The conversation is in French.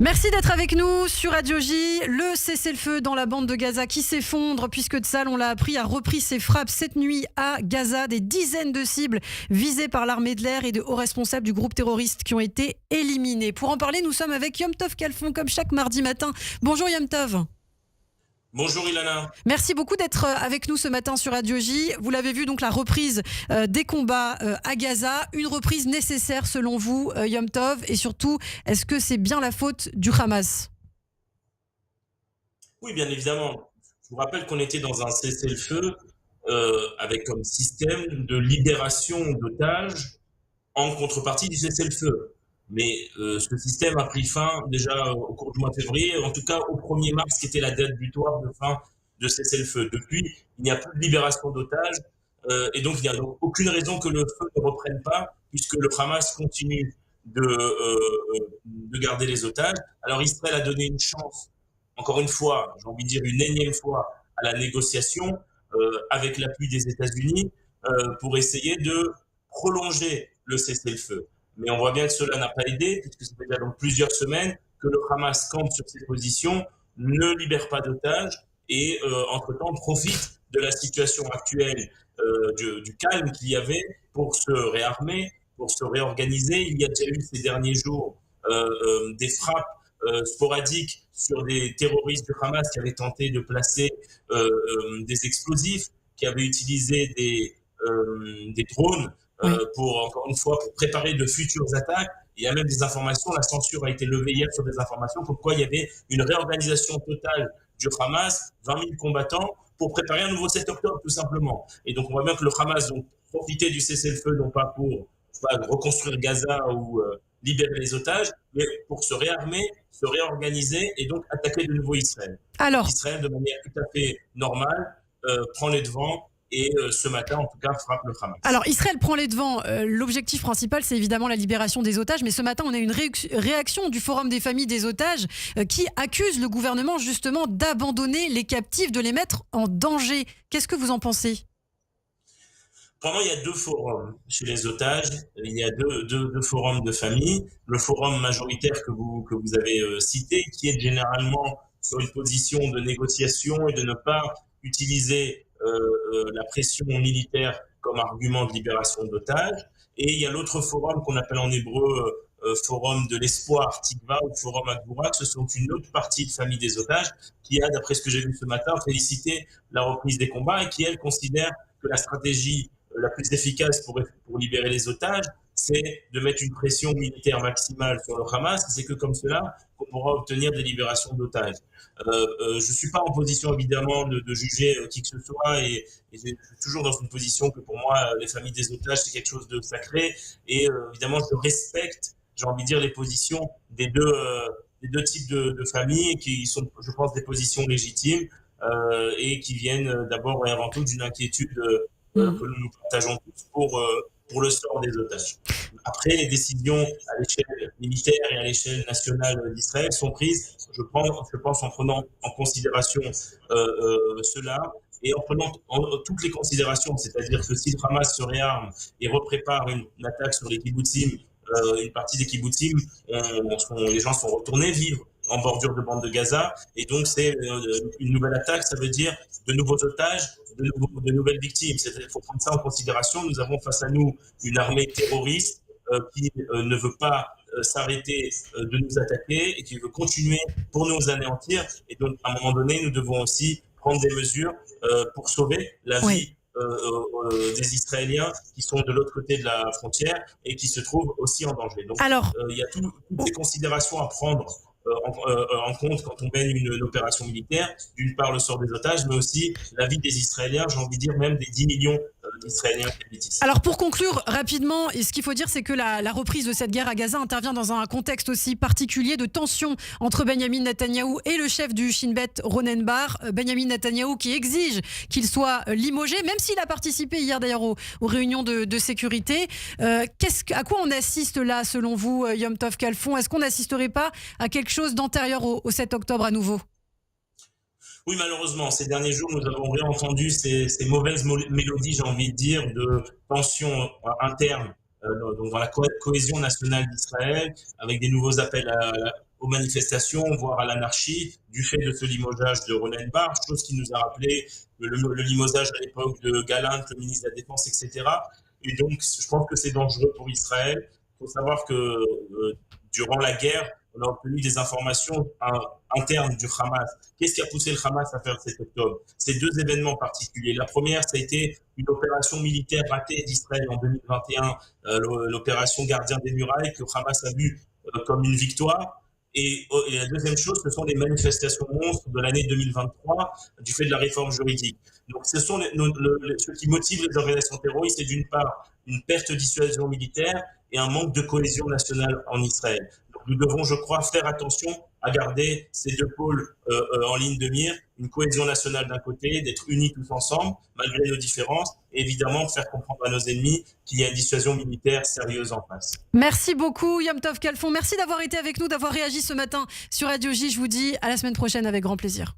Merci d'être avec nous sur Radio J. Le cessez-le-feu dans la bande de Gaza qui s'effondre puisque Tsahal, on l'a appris, a repris ses frappes cette nuit à Gaza. Des dizaines de cibles visées par l'armée de l'air et de hauts responsables du groupe terroriste qui ont été éliminés. Pour en parler, nous sommes avec Yom Tov Khalfon comme chaque mardi matin. Bonjour Yom Tov. Bonjour Ilana. Merci beaucoup d'être avec nous ce matin sur Radio J. Vous l'avez vu, donc la reprise des combats à Gaza, une reprise nécessaire selon vous, Yom Tov, et surtout, est-ce que c'est bien la faute du Hamas ? Oui, bien évidemment. Je vous rappelle qu'on était dans un cessez-le-feu avec comme système de libération d'otages en contrepartie du cessez-le-feu. Mais ce système a pris fin déjà au cours du mois de février, en tout cas au 1er mars, qui était la date butoir de fin de cessez-le-feu. Depuis, il n'y a plus de libération d'otages et donc il n'y a donc aucune raison que le feu ne reprenne pas, puisque le Hamas continue de garder les otages. Alors Israël a donné une chance, encore une fois, j'ai envie de dire une énième fois, à la négociation avec l'appui des États-Unis pour essayer de prolonger le cessez-le-feu. Mais on voit bien que cela n'a pas aidé, puisque ça fait déjà donc plusieurs semaines que le Hamas campe sur ses positions, ne libère pas d'otages et, entre-temps, profite de la situation actuelle du calme qu'il y avait pour se réarmer, pour se réorganiser. Il y a déjà eu ces derniers jours des frappes sporadiques sur des terroristes du Hamas qui avaient tenté de placer des explosifs, qui avaient utilisé des drones pour, encore une fois, pour préparer de futures attaques. Il y a même des informations, la censure a été levée hier sur des informations, pourquoi il y avait une réorganisation totale du Hamas, 20 000 combattants, pour préparer un nouveau 7 octobre, tout simplement. Et donc, on voit bien que le Hamas donc, profitait du cessez-le-feu, non pas pour reconstruire Gaza ou libérer les otages, mais pour se réarmer, se réorganiser et donc attaquer de nouveau Israël. Alors, Israël, de manière tout à fait normale, prend les devants et ce matin, en tout cas, frappe le Hamas. Alors, Israël prend les devants. L'objectif principal, c'est évidemment la libération des otages. Mais ce matin, on a une réaction du Forum des familles des otages qui accuse le gouvernement justement d'abandonner les captifs, de les mettre en danger. Qu'est-ce que vous en pensez ? Pendant, il y a deux forums chez les otages. Il y a deux forums de famille. Le forum majoritaire que vous avez cité, qui est généralement sur une position de négociation et de ne pas utiliser la pression militaire comme argument de libération d'otages. Et il y a l'autre forum qu'on appelle en hébreu forum de l'espoir, Tikva, ou forum Agboura, ce sont une autre partie de famille des otages qui a, d'après ce que j'ai vu ce matin, félicité la reprise des combats et qui, elle, considère que la stratégie la plus efficace pour libérer les otages, c'est de mettre une pression militaire maximale sur le Hamas. C'est que comme cela qu'on pourra obtenir des libérations d'otages. Je ne suis pas en position, évidemment, de juger qui que ce soit et je suis toujours dans une position que pour moi, les familles des otages, c'est quelque chose de sacré et évidemment, je respecte, j'ai envie de dire, les positions des deux types de familles qui sont, je pense, des positions légitimes et qui viennent d'abord et avant tout d'une inquiétude que nous partageons tous pour le sort des otages. Après, les décisions à l'échelle militaire et à l'échelle nationale d'Israël sont prises, je pense, en prenant en considération cela et en prenant toutes les considérations, c'est-à-dire que si le Hamas se réarme et reprépare une attaque sur les kibbutzim, une partie des kibbutzim, les gens sont retournés vivre en bordure de bande de Gaza, et donc c'est une nouvelle attaque, ça veut dire de nouveaux otages, de nouvelles victimes. Il faut prendre ça en considération. Nous avons face à nous une armée terroriste qui ne veut pas s'arrêter de nous attaquer et qui veut continuer pour nous anéantir. Et donc, à un moment donné, nous devons aussi prendre des mesures pour sauver la vie des Israéliens qui sont de l'autre côté de la frontière et qui se trouvent aussi en danger. Donc, il y a toutes ces considérations à prendre en compte quand on mène une opération militaire, d'une part le sort des otages, mais aussi la vie des Israéliens, j'ai envie de dire même des 10 millions d'Israéliens qui habitent ici. Alors pour conclure rapidement, ce qu'il faut dire, c'est que la reprise de cette guerre à Gaza intervient dans un contexte aussi particulier de tension entre Benyamin Netanyahou et le chef du Shin Bet, Ronen Bar. Benyamin Netanyahou qui exige qu'il soit limogé, même s'il a participé hier d'ailleurs aux réunions de sécurité. À quoi on assiste là, selon vous, Yom Tov Khalfon ? Est-ce qu'on n'assisterait pas à quelque chose d'antérieur au 7 octobre à nouveau ? Oui, malheureusement, ces derniers jours, nous avons réentendu ces mauvaises mélodies, j'ai envie de dire, de tensions internes donc dans la cohésion nationale d'Israël, avec des nouveaux appels aux manifestations, voire à l'anarchie, du fait de ce limogeage de Ronen Bar, chose qui nous a rappelé le limogeage à l'époque de Gallant, le ministre de la Défense, etc. Et donc, je pense que c'est dangereux pour Israël. Il faut savoir que durant la guerre, on a obtenu des informations internes du Hamas. Qu'est-ce qui a poussé le Hamas à faire le 7 octobre? C'est deux événements particuliers. La première, ça a été une opération militaire ratée d'Israël en 2021, l'opération Gardien des Murailles, que Hamas a vue comme une victoire. Et la deuxième chose, ce sont les manifestations monstres de l'année 2023 du fait de la réforme juridique. Donc, ce sont ce qui motive les organisations terroristes, c'est d'une part une perte de dissuasion militaire et un manque de cohésion nationale en Israël. Donc, nous devons, je crois, faire attention à garder ces deux pôles en ligne de mire, une cohésion nationale d'un côté, d'être unis tous ensemble, malgré nos différences, et évidemment faire comprendre à nos ennemis qu'il y a une dissuasion militaire sérieuse en face. Merci beaucoup Yom Tov Khalfon, merci d'avoir été avec nous, d'avoir réagi ce matin sur Radio J. Je vous dis à la semaine prochaine avec grand plaisir.